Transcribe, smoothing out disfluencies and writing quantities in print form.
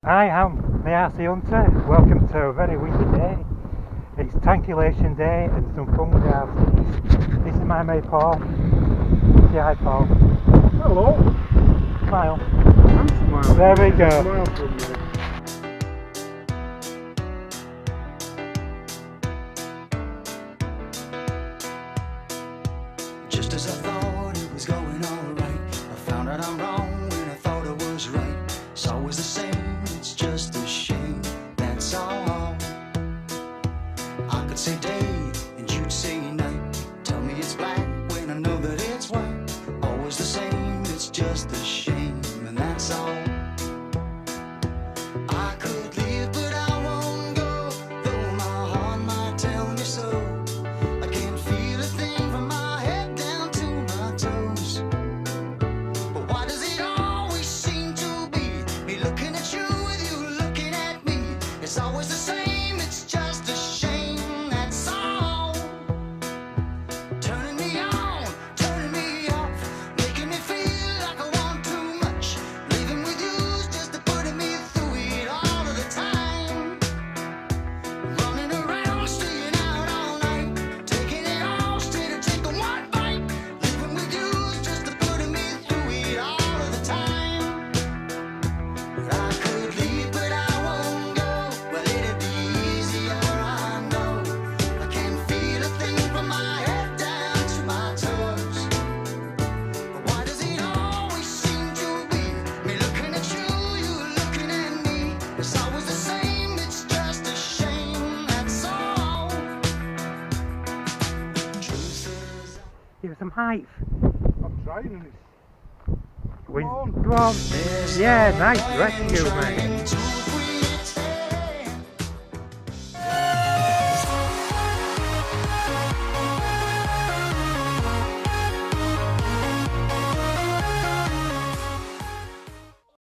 I am the RC Hunter. Welcome to a very windy day. It's Tankulation Day and some fun with the RCs. This is my mate Paul. Say hi Paul. Hello. Smile. I'm smiling. There we go. Smile from me. Just as I thought it was going alright, I found out I'm wrong when I thought I was right. It's always the same, it's just a shame, that's all. I could say day and you'd say night. Tell me it's black when I know that it's white. Always the same, it's just a shame, and that's all. I could leave but I won't go, though my heart might tell me so. I can't feel a thing from my head down to my toes. But why does it always seem to be me looking at you with you looking at me? It's always the same, it's just a shame, that's all. Turning me on, turning me off, making me feel like I want too much. Living with you's just a putting me through it all of the time. Running around, staying out all night, taking it all instead of taking one bite. Living with you's just a putting me through it all of the time. But I could leave, but I won't go. Well, it'd be easier, I know. I can't feel a thing from my head down to my toes. But why does it always seem to be me looking at you, you looking at me? It's always the same, it's just a shame, that's all. Truth is, Give us some height. I'm trying and it's... Wind. on. Go on. Yeah, nice rescue mate. into